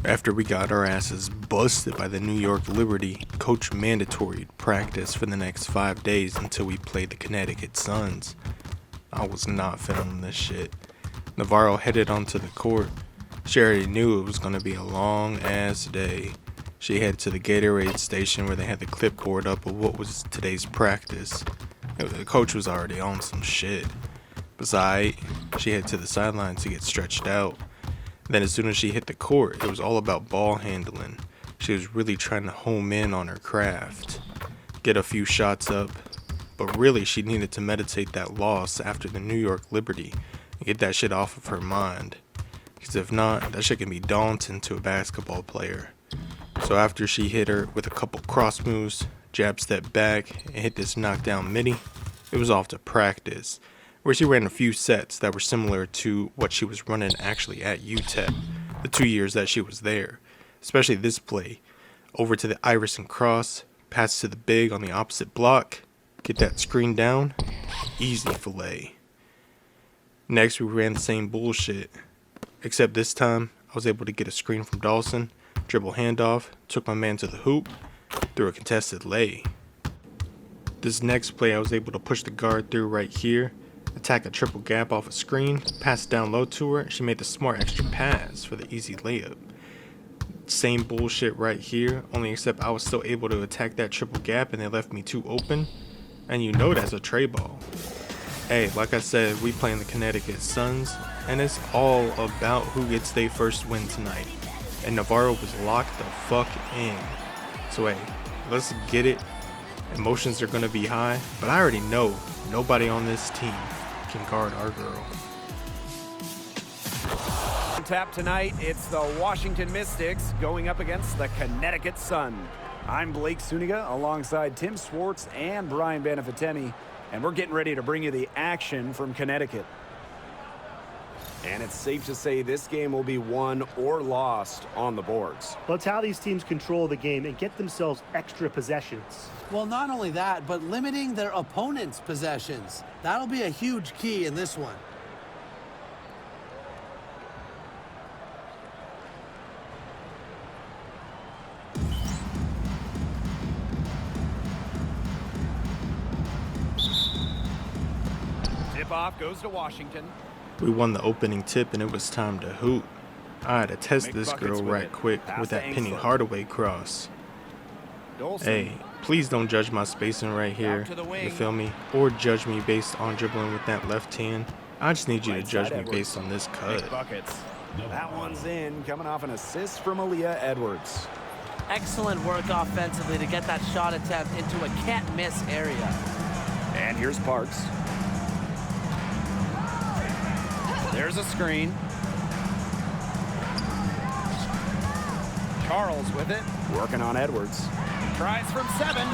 After we got our asses busted by the New York Liberty, coach mandatoried practice for the next 5 days until we played the Connecticut Suns. I was not filming this shit. Navarro headed onto the court. She already knew it was going to be a long ass day. She headed to the Gatorade station where they had the clipboard up of what was today's practice. The coach was already on some shit. Besides, she headed to the sideline to get stretched out. Then as soon as she hit the court, it was all about ball handling. She was really trying to home in on her craft, get a few shots up, but really she needed to meditate that loss after the New York Liberty and get that shit off of her mind. Because if not, that shit can be daunting to a basketball player. So after she hit her with a couple cross moves, jab step back, and hit this knockdown midi, it was off to practice, where she ran a few sets that were similar to what she was running actually at UTEP, the 2 years that she was there. Especially this play, over to the iris and cross, pass to the big on the opposite block, get that screen down, easy fillet. Next we ran the same bullshit, except this time I was able to get a screen from Dawson, dribble handoff, took my man to the hoop, threw a contested lay. This next play I was able to push the guard through right here, attack a triple gap off a screen, pass it down low to her, she made the smart extra pass for the easy layup. Same bullshit right here, only except I was still able to attack that triple gap and they left me too open, and you know that's a tray ball. Hey, like I said, we playing the Connecticut Suns, and it's all about who gets their first win tonight, and Navarro was locked the fuck in. So hey, let's get it. Emotions are gonna be high, but I already know nobody on this team can guard our girl. On tap tonight, it's the Washington Mystics going up against the Connecticut Sun. I'm Blake Suniga alongside Tim Swartz and Brian Banafitemi, and we're getting ready to bring you the action from Connecticut. And it's safe to say this game will be won or lost on the boards. Well, it's how these teams control the game and get themselves extra possessions. Well, not only that, but limiting their opponent's possessions. That'll be a huge key in this one. Tip-off goes to Washington. We won the opening tip and it was time to hoop. I had to test this girl right quick with that Penny Hardaway cross. Hey, please don't judge my spacing right here, you feel me? Or judge me based on dribbling with that left hand. I just need you to judge me based on this cut. That one's in, coming off an assist from Aaliyah Edwards. Excellent work offensively to get that shot attempt into a can't-miss area. And here's Parks. There's a screen. Charles with it. Working on Edwards. Tries from 7.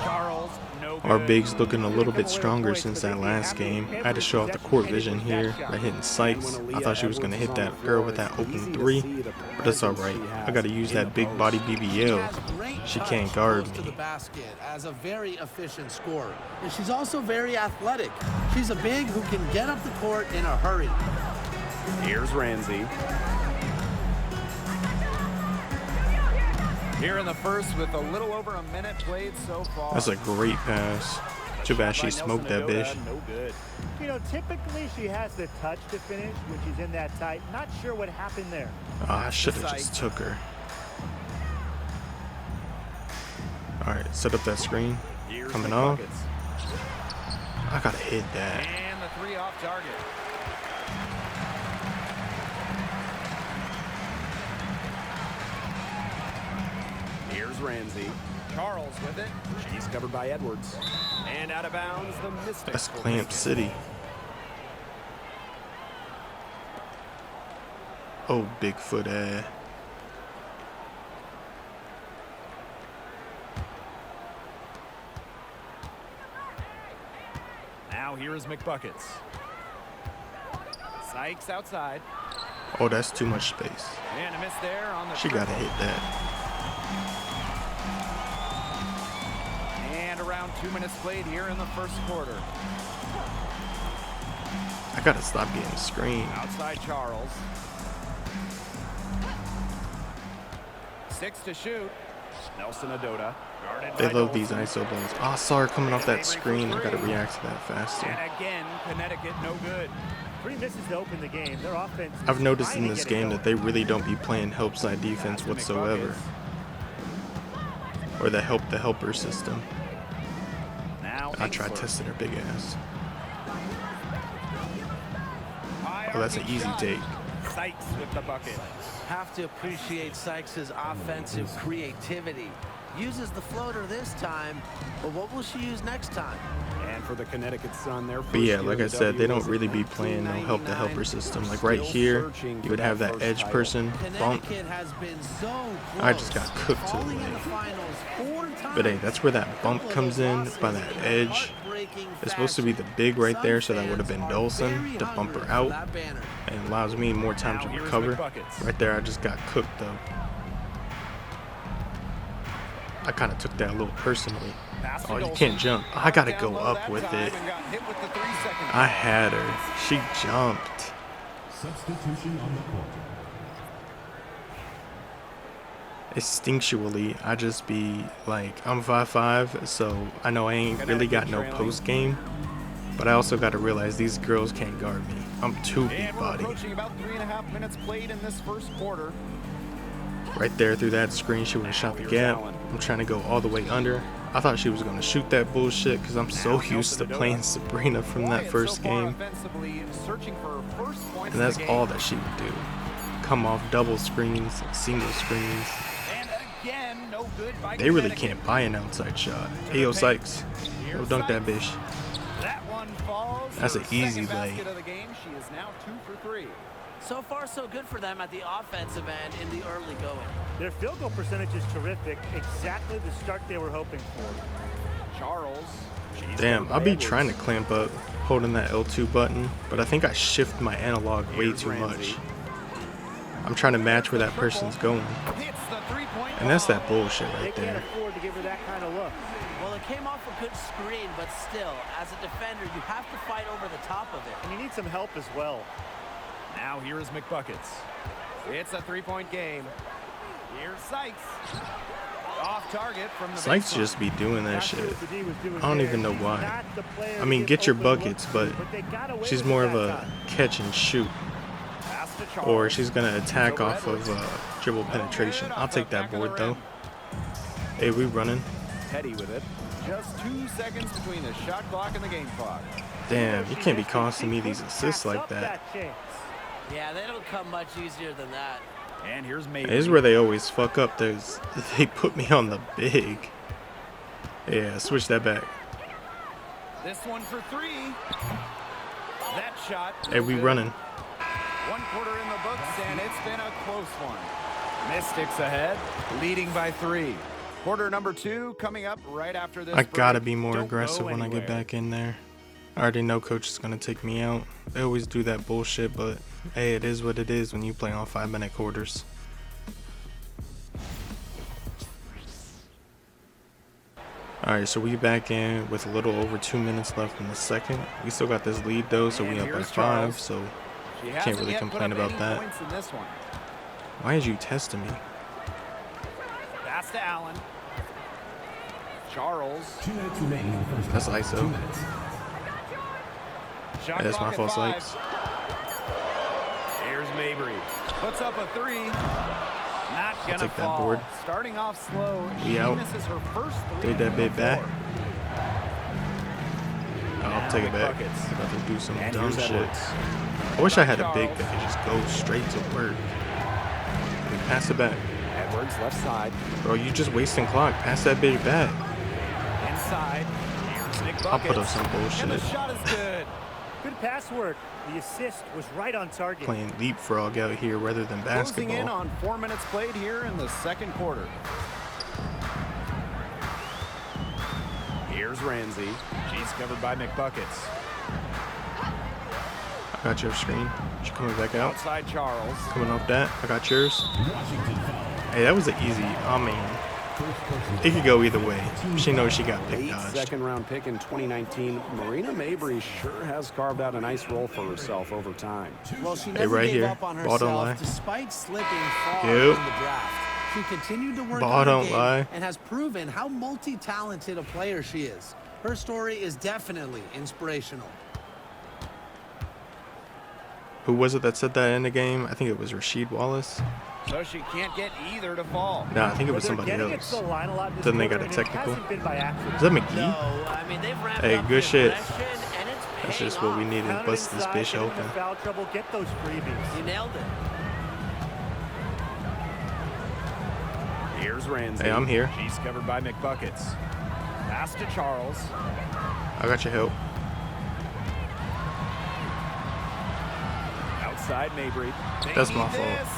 Charles, no good. Our big's looking a little bit stronger since that last game. I had to show off the court vision here by hitting sights. I thought she was going to hit that girl with that open 3, but that's alright. I got to use that big body BBL. She can't guard To the me. basket as a very efficient scorer. And she's also very athletic. She's a big who can get up the court in a hurry. Here's Ramsey. Here in the first with a little over a minute played so far. That's a great pass. Too bad she smoked that bitch. No good. You know, typically she has the touch to finish when she's in that tight. Not sure what happened there. I should have just took her. Alright, set up that screen. Coming off. I gotta hit that. And the 3 off target. Here's Ramsey. Charles with it. She's covered by Edwards. And out of bounds, the Mystics. That's Clamp City. Oh, Bigfoot ass. Now here is McBuckets. Sykes outside. Oh, that's too much space. And a miss there on the She gotta hit that. And around 2 minutes played here in the first quarter. I gotta stop getting screened. Outside Charles. 6 to shoot. Nelson Adota. They love these ISO balls. Oh, I saw her coming off that screen. I got to react to that faster. And again, Connecticut no good. 3 misses to open the game. Their offense. I've noticed in this game that they really don't be playing help side defense whatsoever. Or the helper system. Now I tried Ainsler. testing her big ass. Oh, that's an easy take. Sykes with the bucket. Have to appreciate Sykes' offensive creativity. Uses the floater this time, but what will she use next time? And for the Connecticut Sun, their But yeah, like I said, they don't really be playing no help the helper system. Like right here, you would have that edge person bump. Connecticut has been so close. I just got cooked to the Falling in the leg. finals 4 times. But hey, that's where that bump comes in by that edge. It's supposed to be the big right there, so that would have been Dawson to bump her out and allows me more time to recover. Right there, I just got cooked though. I kind of took that a little personally. Oh, you can't jump. I got to go up with it. I had her. She jumped. Substitution on the court. Instinctually, I just be like, I'm 5'5", so I know I ain't really got no post game. But I also got to realize these girls can't guard me. I'm too big body. About 3.5 minutes played in this first quarter. Right there through that screen, she would have shot the gap. I'm trying to go all the way under. I thought she was going to shoot that bullshit because I'm so used to playing Sabrina from that first game. And that's all that she would do. Come off double screens, single screens. They really can't buy an outside shot. Hey, yo, Sykes. Go dunk that bitch. That's an easy lay. So far, so good for them at the offensive end in the early going. Their field goal percentage is terrific. Exactly the start they were hoping for. Charles. Damn, I'll be trying to clamp up, holding that L2 button, but I think I shift my analog way too much. I'm trying to match where that person's going. And that's that bullshit right They can't there. afford to give her that kind of look. Well, it came off a good screen, but still, as a defender, you have to fight over the top of it. And you need some help as well. Now here is McBuckets. It's a 3-point game. Here's Sykes. Off target from the Sykes baseline. just be doing that Not shit. sure what the D was doing I don't there. even know He's why. not the player I mean, to get your open buckets, looks, but they got away she's with more it of that a time. catch and shoot. Pass to Charles. Or she's going to attack off of dribble penetration. I'll take that board, though. Hey, we running. Petty with it. Just 2 seconds between the shot clock and the game clock. Damn, you can't be costing me these assists like that. Chance. Yeah, they don't come much easier than that. And here's Mabry. This is where they always fuck up. They put me on the big. Yeah, switch that back. This one for 3. That shot. Hey, we good. running. 1 quarter in the books, and it's been a close one. Mystics ahead, leading by 3. Quarter number 2 coming up right after this. I gotta break. be more Don't aggressive go when I get anywhere. back in there. I already know coach is gonna take me out. They always do that bullshit, but hey, it is what it is when you play on 5-minute quarters. Alright, so we back in with a little over 2 minutes left in the second. We still got this lead though, so we And up by here's 5, Charles. so She can't hasn't really yet complain put up about any that. points in this one. Why is you testing me? Pass to Allen. Charles. 2 minutes remaining in the first That's half. ISO. 2 minutes. Shot Hey, that's clock my at fault, 5. Sykes. Here's Mabry. Puts up a 3. Not gonna take that fall. board. Starting off slow. We she out. misses her first 3. Take that bit back. I'll take it back. McBuckets. I'm about to do some And dumb here's shit. Edwards. I wish I had a big that could just go straight to work. Hey, pass it back. Edwards left side. Bro, you just wasting clock. Pass that bitch back. Inside. Here's McBuckets. I'll put up some And the bullshit. shot is good. Good pass work. The assist was right on target. Playing leapfrog out here rather than Closing in basketball. on 4 minutes played here in the second quarter. Here's Ramsey. She's covered by McBuckets. I got your screen. She coming back out. Outside Charles. Coming off that. I got yours. Hey, that was an easy. I mean, it could go either way. She knows she got pick Late dodged. second-round pick in 2019, Marina Mabry sure has carved out a nice role for herself over time. Well, she Hey, never right gave here. up on Ball don't herself lie. despite slipping far Yep. in the draft. She continued to work Ball on her don't game lie. and has proven how multi-talented a player she is. Her story is definitely inspirational. Who was it that said that in the game? I think it was Wildest. So she can't get either to fall. Nah, I think it was They're somebody getting it else. to the line a lot in this Then they quarter, got a and it technical. hasn't been by accident. Is that McGee? No, I mean, they've ramped Hey, up good the shit. aggression, and it's That's paying just what we off. needed. Pound it Bust this inside, bitch get them into open. foul trouble, get those freebies. You nailed it. Here's Ramsey. Hey, I'm here. She's covered by McBuckets. Pass to Charles. I got your help. Outside Mabry. That's They my need fault. this.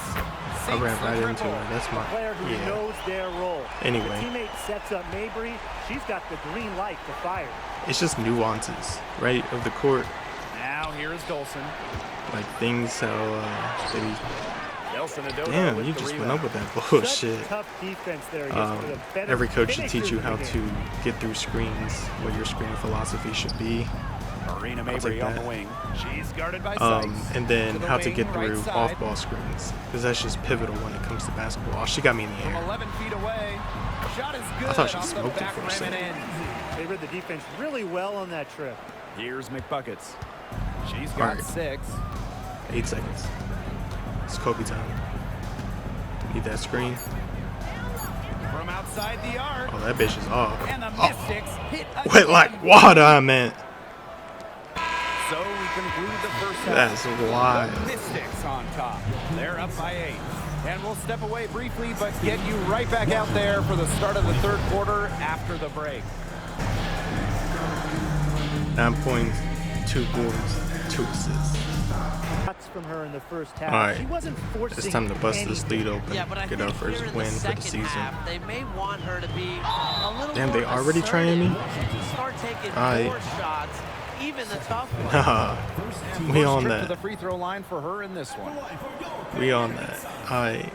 I Sinks ran the right into triple. her. That's A my player who yeah. knows their role. Anyway. The teammate sets up Mabry. She's got the green light to fire. It's just nuances, right, of the court. Now here is Dolson. Like things how they. Damn, Damn, you just went up with that Such bullshit. tough defense there against the better Every coach should teach you finishers how in the game. to get through screens, what your screen philosophy should be, Marina I'll Mabry take on that. the wing. She's guarded by Sykes. and then To the how to wing, get right through side. off-ball screens, because that's just pivotal when it comes to basketball. Oh, she got me in the From air. 11 feet away. Shot is good. I thought she off the smoked it back for a rim and second. in. They read the defense really well on that trip. Here's McBuckets. She's got Alright. 6. 8 seconds. It's Kobe time. Need that screen. From outside the arc. Oh, that bitch is off. And the Oh, Mystics hit wet like water, I meant. So we conclude the first half. That's wild. The Mystics on top. They're up by 8. And we'll step away briefly, but get you right back out there for the start of the third quarter after the break. 9 points, 2 boards, 2 assists. Shots from her in the first half. All right. She wasn't forcing It's time to bust this anything. lead open. Yeah, but I Get think our first here in win the for the second season. half, they may want her to be a little Damn, more they already trying me? assertive. Start taking Aight. more shots, even the tough ones. Haha. We on Trip to the that. free throw line for her in this one. We on that. Alright.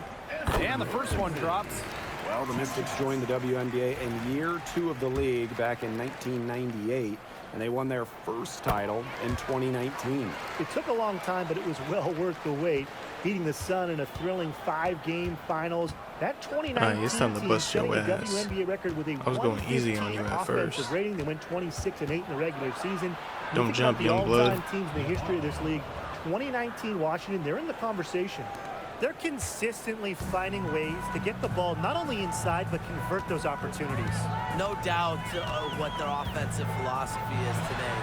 And the first one drops. Well, the Mystics joined the WNBA in year 2 of the league back in 1998, and they won their first title in 2019. It took a long time, but it was well worth the wait. Beating the Sun in a thrilling 5-game finals. That 2019 it's time to team bust your setting a ass. WNBA record with a I was going easy on you 115 at offensive first. rating. They went 26-8 in the regular season. Don't Think jump, about the young blood. all-time teams in the history of this league. 2019 Washington, they're in the conversation. They're consistently finding ways to get the ball not only inside, but convert those opportunities. No doubt what their offensive philosophy is today.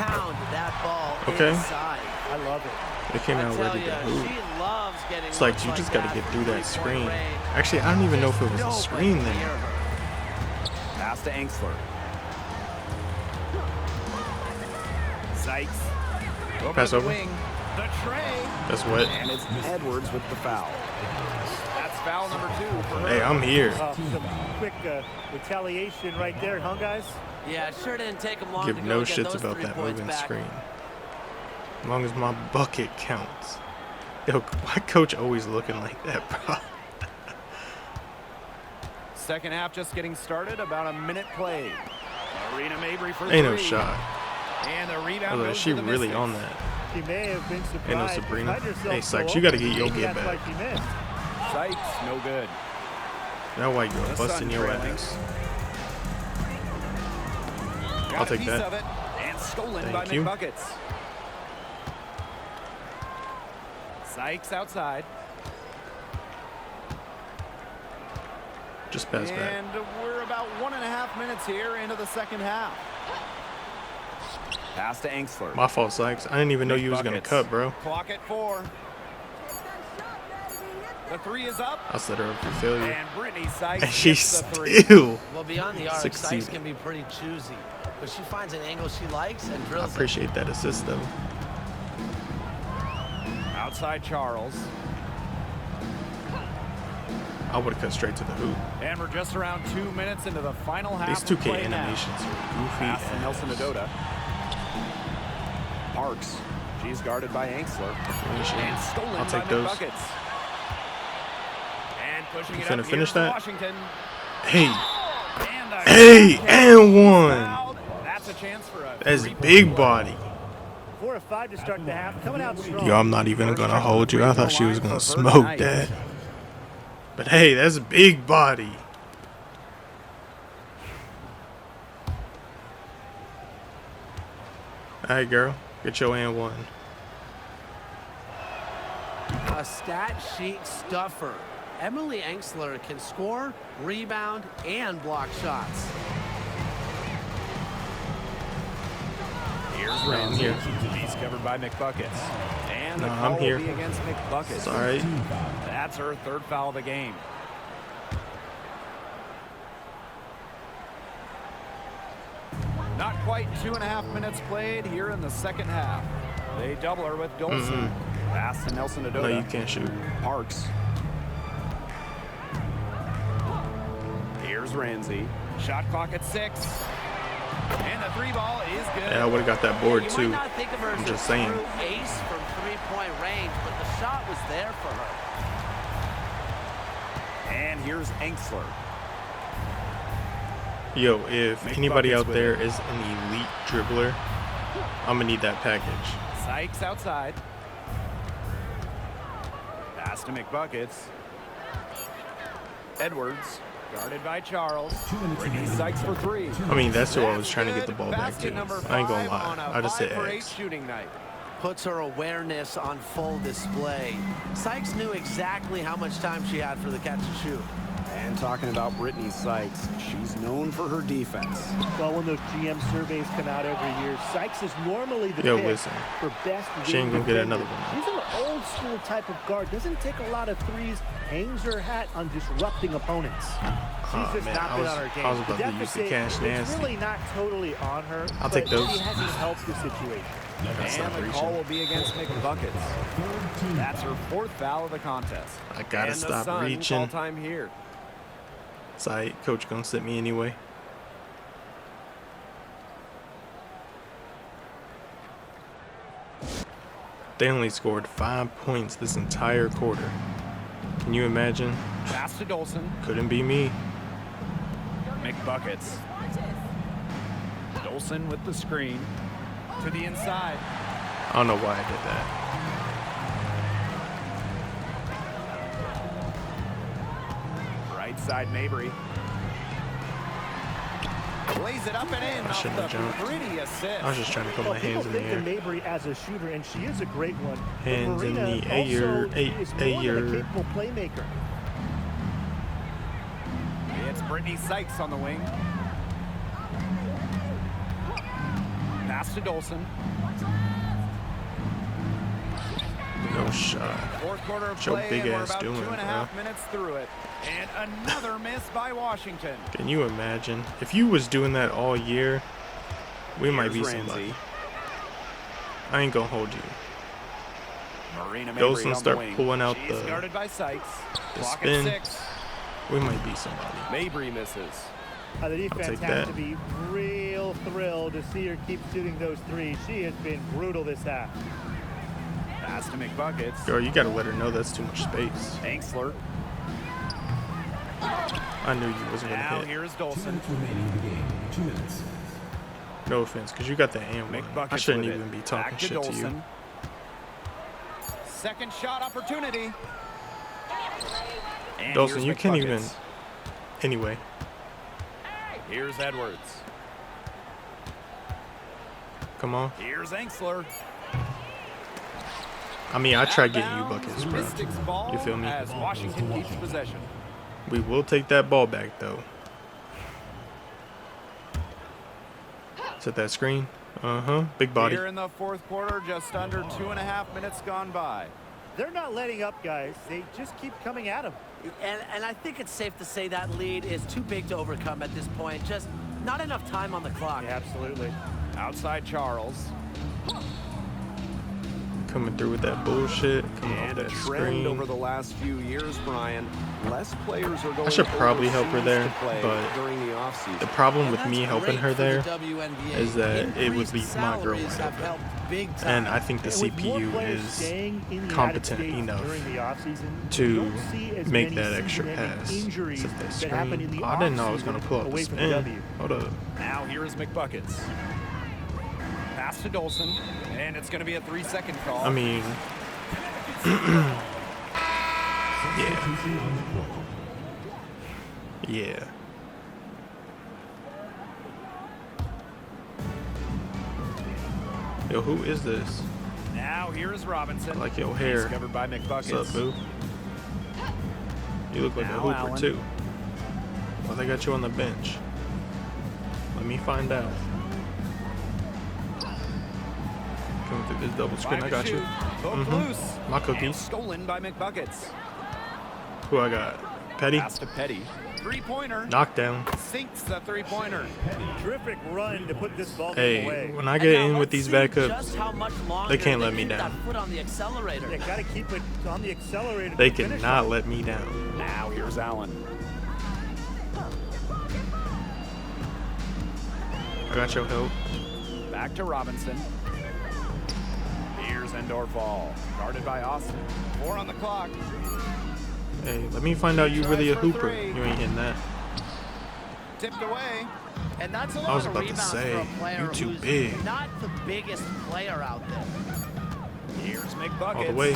Pound that ball Okay. inside. I love it. They came I out tell ready to ya, hoop. she loves getting It's like looks you just got to that get from through that three-point screen. range. Actually, I don't even know if it was a Nobody screen near then. her. Pass to Angsler. Sykes. Pass the over. wing. The tray. That's what. And it's Edwards with the foul. That's foul number 2 for her. Hey, I'm here. Some quick retaliation right there, huh, guys? Yeah, it sure didn't take them long Give to no go get shits those about 3 that points moving back. screen. As long as my bucket counts. Yo, why coach always looking like that, bro? Second half just getting started. About a minute played. Marina Mabry for Ain't no 3. shot. And the I rebound was like, goes she to the really Mystics. on that. She may have been surprised. Ain't no Sabrina. to find herself Hey, so Sykes, you gotta open. get your Maybe get that's why back. she missed. Sykes, no good. That white girl The busting Sun your trailing. ass. Got I'll a take piece that. of it, and stolen Thank by you. McBuckets. Sykes outside. Just pass back. And we're about 1.5 minutes here into the second half. Pass to Angsler. My fault, Sykes. I didn't even know you was gonna McBuckets. cut, bro. Clock at 4. The 3 is up. I set her up for failure. And Brittany Sykes And she gets the 3. still. Well, beyond the arc, Sykes Succeeded. can be pretty choosy, but she finds an angle she likes and I drills it. appreciate that assist, though. Outside Charles. I would have cut straight to the hoop. And we're just around 2 minutes into the final half. These of 2K play now. animations are goofy Pass to ass. Nelson Adota. Parks. She's guarded by Angsler. Finish it. And stolen I'll by take those. McBuckets. And pushing You it finna up finish here's that? Washington. Hey, And the hey, shot and one. fouled. That's a chance for a That's three-point big play. body. 4 or 5 to start the half. Coming out strong. Yo, I'm not even gonna hold you. I thought she was gonna smoke that. But hey, that's a big body. All right, girl, get your and one. A stat sheet stuffer. Emily Ensler can score, rebound, and block shots. Here's I'm Ramsey. here. He's covered by McBuckets. And the No, call I'm here. will be against McBuckets. It's all right. That's her third foul of the game. Not quite 2.5 minutes played here in the second half. They double her with Dolson. Pass to Nelson No, Adota. you can't shoot. Parks. Here's Ramsey. Shot clock at 6. And the 3 ball is good. Yeah, I would have got that board You too. might not think of her I'm as just a saying. true ace from three-point range, but the shot was there for her. And here's Ensler. Yo, if Make anybody buckets out with there it. is an elite dribbler, I'm gonna need that package. Sykes outside. Pass to McBuckets. Edwards, guarded by Charles. Brittany Sykes for 3. I mean, that's who I was That's trying to get good. the ball back Basket to. number I ain't gonna 5 on lie. a I just hit 5-for-8 X. shooting night. Puts her awareness on full display. Sykes knew exactly how much time she had for the catch and shoot. And talking about Brittany Sykes, she's known for her defense. Well, when those GM surveys come out every year, Sykes is normally the Yo, pick listen. for best She ain't wing gonna get defender. another one. She's an old school type of guard. Doesn't take a lot of threes. Hangs her hat on disrupting opponents. She's Oh, just man, not I been was- on her game. I was about to use the deficit, cash it's nasty. really not totally on her. I'll but take those. She hasn't helped the situation. That's not And the reaching. call will be against McBuckets. That's her 4th foul of the contest. I gotta and the stop Sun reaching. Call time here. Sorry, coach gonna sit me anyway. They only scored 5 points this entire quarter. Can you imagine? Pass to Dolson. Couldn't be me. McBuckets. Dolson with the screen. To the inside. I don't know why I did that. Right side Mabry. Lays it up and in. I shouldn't have Off the jumped. pretty assist. I was just trying to put Well, my people hands in the think of air. Mabry as a shooter, and she is a great one. But Hands in Marina the air, also is more than a air. capable playmaker. It's Brittany Sykes on the wing. Pass to Dolson. No shot. 4th quarter of What your play, big and we're ass about doing, 2.5 bro? minutes through it. And another miss by Washington. Can you imagine? If you was doing that all year, we might be Here's somebody. Ramsey. I ain't gonna hold you. Marina Dolson Mabry on the start wing. pulling out She's the- guarded by Sykes. the Clock spin. at 6. We might be somebody. Mabry misses. The defense take has that. to be real thrilled to see her keep shooting those threes. She has been brutal this half. Pass to McBuckets. Girl, you gotta let her know that's too much space. Ensler. I knew you wasn't Now gonna hit. here's 2 Dolson. minutes remaining in the game. 2 minutes. No offense, because you got the and one. McBuckets I shouldn't with even it. be talking Back shit to you. Dolson. Second shot opportunity. And Dolson, here's you can't even. McBuckets. Anyway, Here's Edwards. come on. Here's Ensler. I mean, I tried getting you Out of buckets, bounds, bro. Mystics ball You feel me? As Washington keeps possession. We will take that ball back, though. Set that screen. Big body. Here in the 4th quarter, just under 2.5 minutes gone by. They're not letting up, guys. They just keep coming at them. And I think it's safe to say that lead is too big to overcome at this point. Just not enough time on the clock. Yeah, absolutely. Outside Charles. Coming through with that bullshit. Coming off And a that trend screen. over the last few years, Brian. Less players are going should probably help her overseas there, to play but during the offseason. The problem And with that's me helping great her for there the WNBA. is that it would be Increased my girl salaries right have over. helped big time. And I think the And with more CPU players is staying in the competent United States enough during the offseason, to you don't see as make many that extra season-ending pass. injuries Set that that happen in screen. the I didn't know I was offseason gonna pull up the away from the spin. W. Hold up. Now here is McBuckets. Pass to Dolson. And it's going to be a 3-second call. I mean, Yeah. Yo, who is this? Now here's Robinson. I like your hair. He's covered by McBuckets. What's up, boo? You look like a Now hooper, Allen. too. Why they got you on the bench? Let me find out. Coming through this double screen, I got you. Both loose. My And cookies. stolen by McBuckets. Who I got? Petty. Pass to Petty. Three-pointer. Knockdown. Sinks the three-pointer. Terrific run to put this ball game away. Hey, when I get in with these backups, Just how much longer they can't let me keep down. that foot on the accelerator. You got to keep it on the accelerator. They to finish cannot it. let me down. Now here's Allen. I got your help. Back to Robinson. Here's Endorfall. Guarded by Austin. 4 on the clock. Hey, let me find out you really a Tries for hooper. three. You ain't hitting that. Tipped away. And that's a lot I was of about to rebounds say, for a player you too who's big. not the biggest player out there. Here's McBuckets. All the way.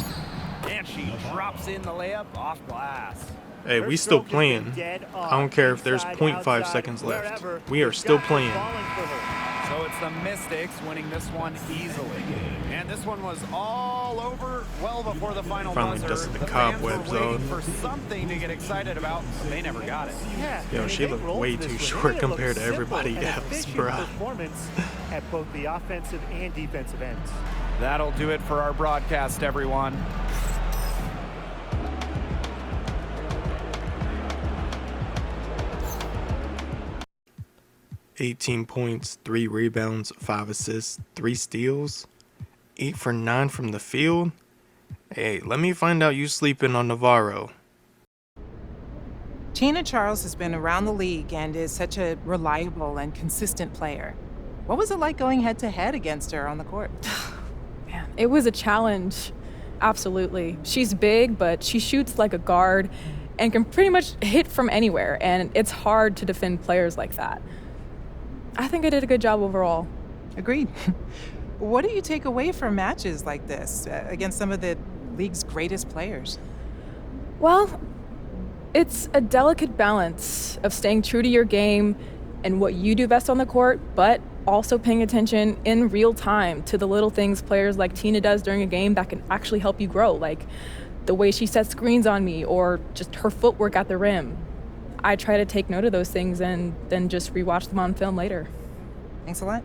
And she drops in the layup off glass. Hey, Their we still stroke has playing. been dead I on. don't care if there's Inside, 0.5 outside, seconds left. wherever. We are The still shot is playing. falling for her. So it's the Mystics winning this one easily. And this one was all over well before the final Finally buzzer. dusted the fans cobwebs were waiting off. for something to get excited about, but they never got it. Yeah, Yo, I mean, she they looked rolled way this too one. They short made it look compared to simple everybody and else, efficient bruh. performance at both the offensive and defensive ends. That'll do it for our broadcast, everyone. $18 points, 3 rebounds, 5 assists, 3 steals, 8 for 9 from the field. Hey, let me find out you sleeping on Navarro. Tina Charles has been around the league and is such a reliable and consistent player. What was it like going head-to-head against her on the court? Man, it was a challenge. Absolutely. She's big, but she shoots like a guard and can pretty much hit from anywhere, and it's hard to defend players like that. I think I did a good job overall. Agreed. What do you take away from matches like this against some of the league's greatest players? Well, it's a delicate balance of staying true to your game and what you do best on the court, but also paying attention in real time to the little things players like Tina does during a game that can actually help you grow, like the way she sets screens on me or just her footwork at the rim. I try to take note of those things and then just rewatch them on film later. Thanks a lot.